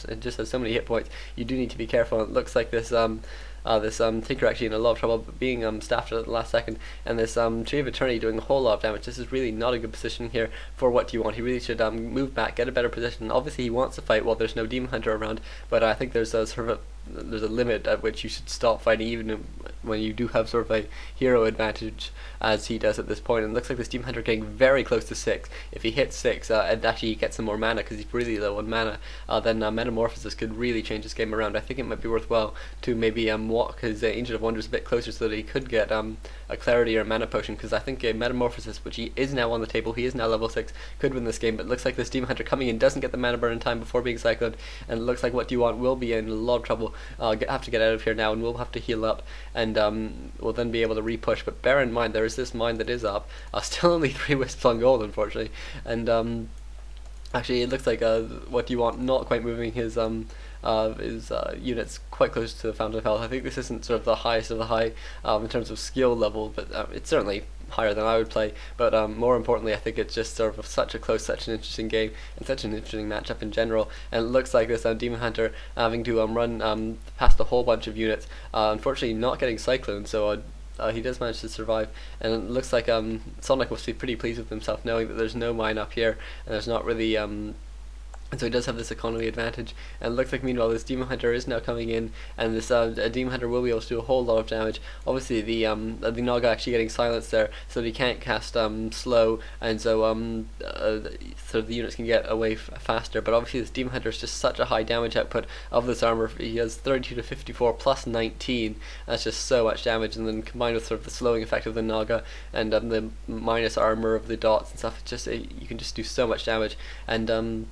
and just has so many hit points, you do need to be careful. It looks like this Tinker actually in a lot of trouble, being staffed at the last second, and this Tree of Eternity doing a whole lot of damage. This is really not a good position here for What Do You Want. He really should move back, get a better position. Obviously he wants to fight while there's no Demon Hunter around, but I think there's a sort of there's a limit at which you should stop fighting, even when you do have sort of a hero advantage as he does at this point. And it looks like this Demon Hunter getting very close to 6. If he hits 6 and actually gets some more mana, because he's really low on mana, then Metamorphosis could really change this game around. I think it might be worthwhile to maybe walk his Ancient of Wonders a bit closer so that he could get a Clarity or a Mana Potion, because I think a Metamorphosis, which he is now on the table, he is now level 6, could win this game. But it looks like this Demon Hunter coming in doesn't get the mana burn in time before being cycloned, and it looks like What Do You Want will be in a lot of trouble. Have to get out of here now, and we'll have to heal up, and we'll then be able to repush. But bear in mind, there is this mine that is up. Still only 3 wisps on gold, unfortunately, and actually it looks like What Do You Want not quite moving his units quite close to the Fountain of Health. I think this isn't sort of the highest of the high in terms of skill level, but it's certainly higher than I would play. But more importantly, I think it's just sort of such a close, such an interesting game, and such an interesting matchup in general. And it looks like this Demon Hunter having to run past a whole bunch of units, unfortunately not getting cycloned, so he does manage to survive. And it looks like Sonic must be pretty pleased with himself, knowing that there's no mine up here, and there's not really and so he does have this economy advantage. And it looks like meanwhile this Demon Hunter is now coming in, and this Demon Hunter will be able to do a whole lot of damage. Obviously the Naga actually getting silenced there, so that he can't cast slow, and so so the units can get away faster. But obviously this Demon Hunter is just such a high damage output of this armor. He has 32 to 54 plus 19. That's just so much damage, and then combined with sort of the slowing effect of the Naga and the minus armor of the dots and stuff, it's just you can just do so much damage. And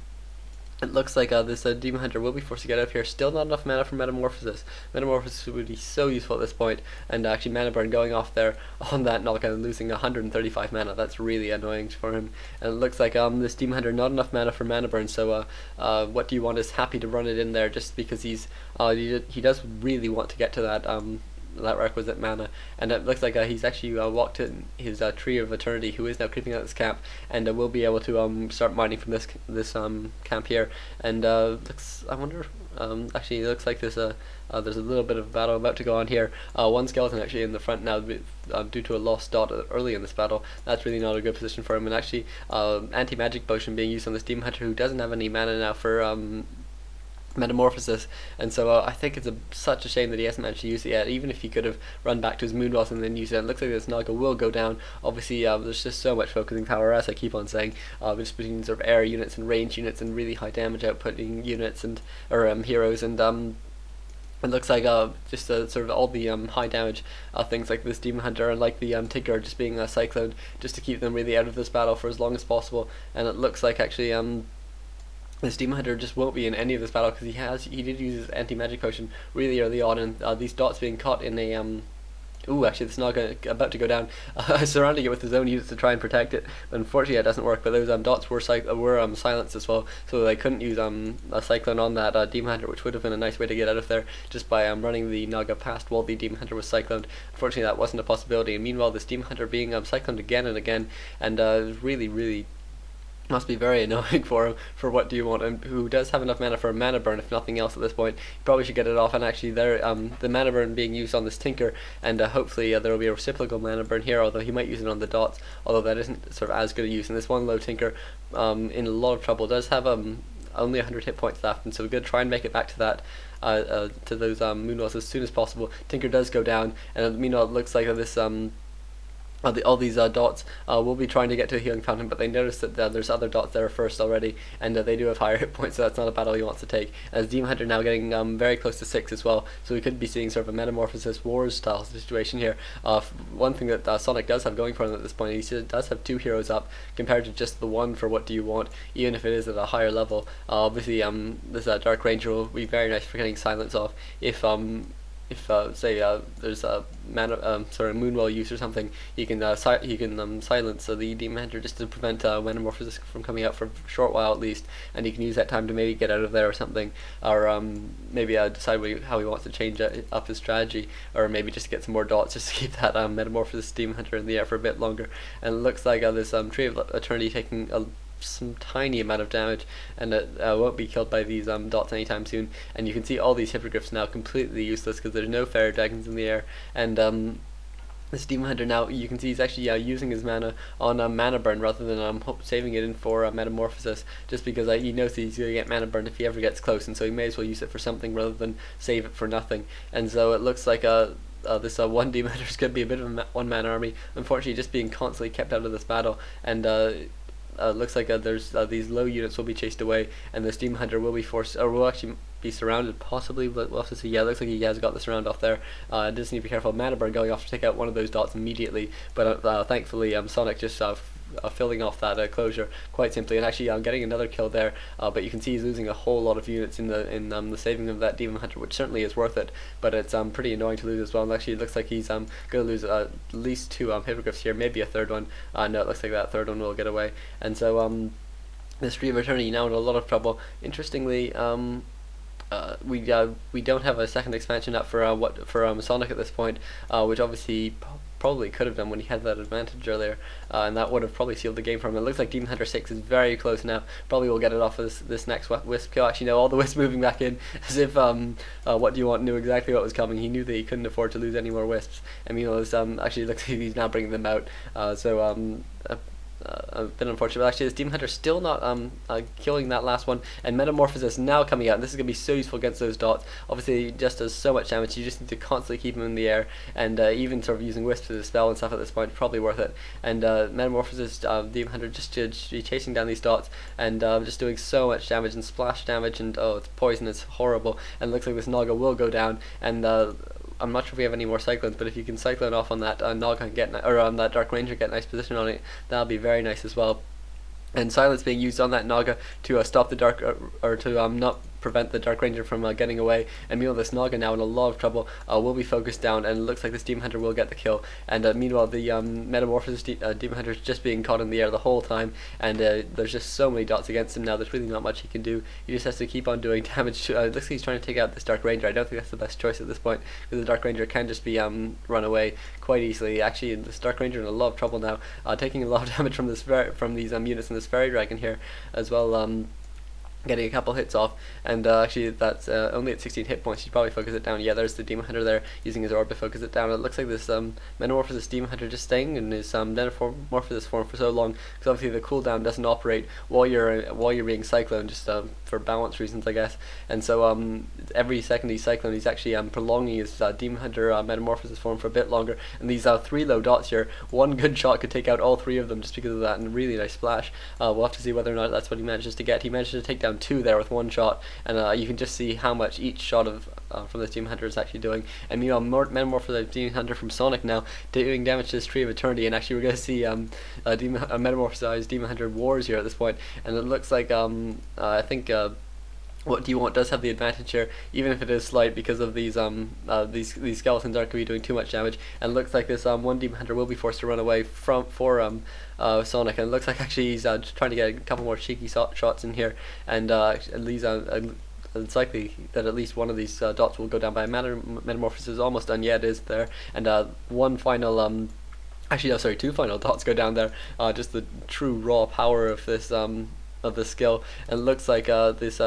it looks like this Demon Hunter will be forced to get out of here. Still not enough mana for Metamorphosis. Metamorphosis would be so useful at this point, and actually mana burn going off there on that knockout and losing 135 mana. That's really annoying for him. And it looks like this Demon Hunter not enough mana for mana burn. So What Do You Want is happy to run it in there just because he does really want to get to that requisite mana. And it looks like he's actually walked in his Tree of Eternity, who is now creeping out this camp, and will be able to start mining from this camp here. And I wonder, actually it looks like there's a little bit of a battle about to go on here. One skeleton actually in the front now due to a lost dot early in this battle. That's really not a good position for him. And actually anti-magic potion being used on this Demon Hunter, who doesn't have any mana now for Metamorphosis, and so I think it's such a shame that he hasn't managed to use it yet. Even if he could have run back to his Moonwells and then used it, it looks like this Naga will go down. Obviously there's just so much focusing power, as I keep on saying, just between sort of air units and range units and really high damage outputting units and heroes. And it looks like just sort of all the high damage things like this Demon Hunter and like the Tinker are just being cycloned just to keep them really out of this battle for as long as possible. And it looks like actually this Demon Hunter just won't be in any of this battle, because he did use his anti-magic potion really early on, and these dots being caught in a actually this Naga about to go down, surrounding it with his own units to try and protect it, but unfortunately it doesn't work. But those dots were silenced as well, so they couldn't use a cyclone on that Demon Hunter, which would have been a nice way to get out of there, just by running the Naga past while the Demon Hunter was cycloned. Unfortunately that wasn't a possibility, and meanwhile this Demon Hunter being cycloned again and again, and really must be very annoying for him for What Do You Want, and who does have enough mana for a mana burn if nothing else at this point. He probably should get it off. And actually there the mana burn being used on this Tinker, and hopefully there will be a reciprocal mana burn here, although he might use it on the dots, although that isn't sort of as good a use. And this one low Tinker in a lot of trouble, does have only 100 hit points left, and so we're going to try and make it back to that to those Moonwells as soon as possible. Tinker does go down, and meanwhile it looks like this all these dots will be trying to get to a healing fountain, but they notice that there's other dots there first already, and they do have higher hit points, so that's not a battle he wants to take. As Demon Hunter now getting very close to 6 as well, so we could be seeing sort of a Metamorphosis Wars style situation here. One thing that Sonic does have going for him at this point, he does have 2 heroes up compared to just the one for What Do You Want, even if it is at a higher level. Obviously this Dark Ranger will be very nice for getting silence off if say there's a Moonwell use or something, he can silence the Demon Hunter just to prevent Metamorphosis from coming out for a short while at least, and he can use that time to maybe get out of there or something, or maybe decide how he wants to change up his strategy, or maybe just get some more dots just to keep that Metamorphosis Demon Hunter in the air for a bit longer. And it looks like this Tree of Eternity taking some tiny amount of damage, and it won't be killed by these dots anytime soon. And you can see all these hippogriffs now completely useless because there's no fairy dragons in the air, and this Demon Hunter now, you can see he's actually using his mana on mana burn rather than saving it in for Metamorphosis, just because he knows that he's going to get mana burn if he ever gets close, and so he may as well use it for something rather than save it for nothing. And so it looks like this one Demon Hunter is going to be a bit of a one-man army, unfortunately just being constantly kept out of this battle, and looks like there's these low units will be chased away, and this Demon Hunter will be forced, or will actually be surrounded possibly, but we'll have to see. Yeah, it looks like he has got the surround off there. Does need to be careful. Mana burn going off to take out one of those dots immediately, but thankfully Sonic just filling off that closure quite simply, and actually getting another kill there, but you can see he's losing a whole lot of units in the saving of that Demon Hunter, which certainly is worth it, but it's pretty annoying to lose as well. And actually it looks like he's going to lose at least 2 hippogriffs here, maybe a third one. No, it looks like that third one will get away, and so this Tree of Eternity now in a lot of trouble. Interestingly, we don't have a second expansion up for Sonic at this point, which obviously probably could have done when he had that advantage earlier, and that would have probably sealed the game for him. It looks like Demon Hunter 6 is very close now. Probably will get it off this next Wisp kill. Actually, no, all the Wisps moving back in, as if Whatdoyouwant knew exactly what was coming. He knew that he couldn't afford to lose any more Wisps. I mean, actually looks like he's now bringing them out. A bit unfortunate, but actually this Demon Hunter still not killing that last one, and Metamorphosis now coming out, and this is going to be so useful against those dots. Obviously it just does so much damage, you just need to constantly keep him in the air, and even sort of using Wisps as a spell and stuff at this point is probably worth it. And Metamorphosis, Demon Hunter just to be chasing down these dots, and just doing so much damage, and splash damage, and it's poison, it's horrible, and it looks like this Naga will go down, and I'm not sure if we have any more Cyclones, but if you can Cyclone off on that Naga and get or on that Dark Ranger, get nice position on it, that'll be very nice as well. And Silence being used on that Naga to stop the Dark, or to not prevent the Dark Ranger from getting away. And meanwhile, this Naga now in a lot of trouble will be focused down, and it looks like this Demon Hunter will get the kill. And meanwhile, the Metamorphosis Demon Hunter is just being caught in the air the whole time, and there's just so many dots against him now. There's really not much he can do. He just has to keep on doing damage. To, it looks like he's trying to take out this Dark Ranger. I don't think that's the best choice at this point, because the Dark Ranger can just be run away quite easily. Actually, this Dark Ranger in a lot of trouble now, taking a lot of damage from these units and this Fairy Dragon here as well. Getting a couple hits off, and actually that's only at 16 hit points. You should probably focus it down. Yeah, there's the Demon Hunter there using his orb to focus it down. It looks like this Metamorphosis Demon Hunter just staying in his Metamorphosis form for so long, because obviously the cooldown doesn't operate while you're being Cyclone, just for balance reasons, I guess. And so every second he's Cyclone, he's actually prolonging his Demon Hunter Metamorphosis form for a bit longer. And these 3 low dots here, one good shot could take out all 3 of them just because of that, and really nice splash. We'll have to see whether or not that's what he manages to get. He managed to take down 2 there with 1 shot, and you can just see how much each shot of from this Demon Hunter is actually doing. And meanwhile, Metamorphosis Demon Hunter from Sonic now doing damage to this Tree of Eternity, and actually we're going to see Metamorphosized Demon Hunter Wars here at this point, and it looks like I think Whatdoyouwant does have the advantage here, even if it is slight, because of these skeletons aren't going to be doing too much damage. And it looks like this one Demon Hunter will be forced to run away for Sonic, and it looks like actually he's trying to get a couple more cheeky shots in here, and at least it's likely that at least one of these dots will go down by Metamorphosis. Is almost done. Yeah, it is there, and one final actually no, sorry, 2 final dots go down there. Just the true raw power of this skill, and it looks like this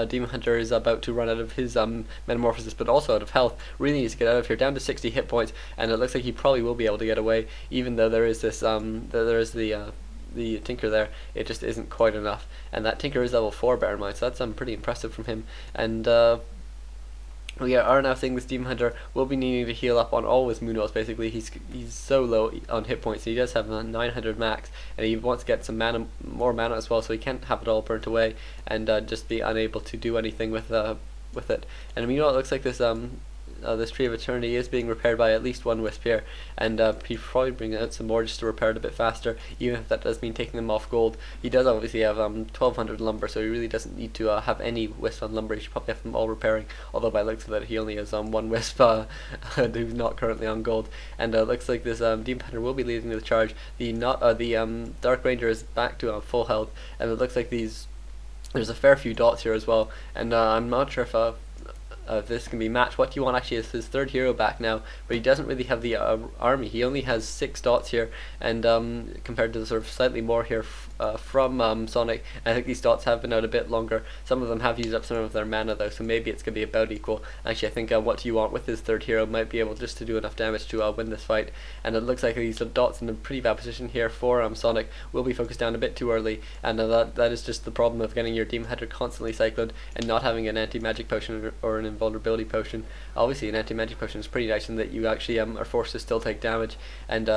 Demon Hunter is about to run out of his Metamorphosis, but also out of health. Really needs to get out of here, down to 60 hit points, and it looks like he probably will be able to get away, even though there is this there is the Tinker there. It just isn't quite enough, and that Tinker is level 4, bear in mind, so that's pretty impressive from him. And we are now seeing this Demon Hunter will be needing to heal up on all his Moonwells. Basically, he's so low on hit points. He does have 900 max, and he wants to get some more mana as well, so he can't have it all burnt away and just be unable to do anything with it. And meanwhile, it looks like this Tree of Eternity is being repaired by at least 1 Wisp here, and he probably bring out some more just to repair it a bit faster, even if that does mean taking them off gold. He does obviously have 1200 lumber, so he really doesn't need to have any Wisp on lumber. He should probably have them all repairing, although by looks of it he only has 1 Wisp who's not currently on gold. And looks like this Demon Hunter will be leading the charge. The Dark Ranger is back to full health, and it looks like there's a fair few dots here as well, and I'm not sure if this can be matched. Whatdoyouwant actually is his 3rd hero back now, but he doesn't really have the army. He only has 6 dots here, and compared to the sort of slightly more here from Sonic. I think these dots have been out a bit longer. Some of them have used up some of their mana though, so maybe it's going to be about equal. Actually, I think What Do You Want with his third hero might be able just to do enough damage to win this fight. And it looks like these dots in a pretty bad position here for Sonic will be focused down a bit too early, and that is just the problem of getting your Demon Hunter constantly cycled and not having an anti-magic potion or an invulnerability potion. Obviously, an anti-magic potion is pretty nice in that you actually are forced to still take damage, and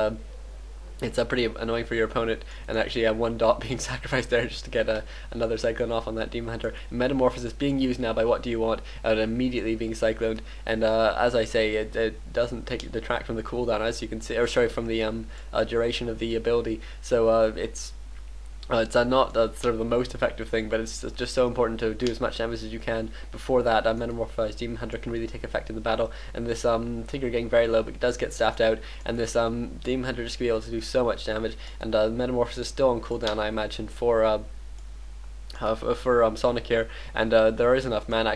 it's pretty annoying for your opponent, and actually one dot being sacrificed there just to get another Cyclone off on that Demon Hunter. Metamorphosis being used now by What Do You Want, immediately being cycloned, and as I say, it doesn't detract from the cooldown, as you can see, or sorry, from the duration of the ability. So it's not sort of the most effective thing, but it's just so important to do as much damage as you can before that Metamorphized Demon Hunter can really take effect in the battle. And this Tinker getting very low, but it does get staffed out, and this Demon Hunter just going to be able to do so much damage. And Metamorphosis is still on cooldown, I imagine, for Sonic here, and there is enough mana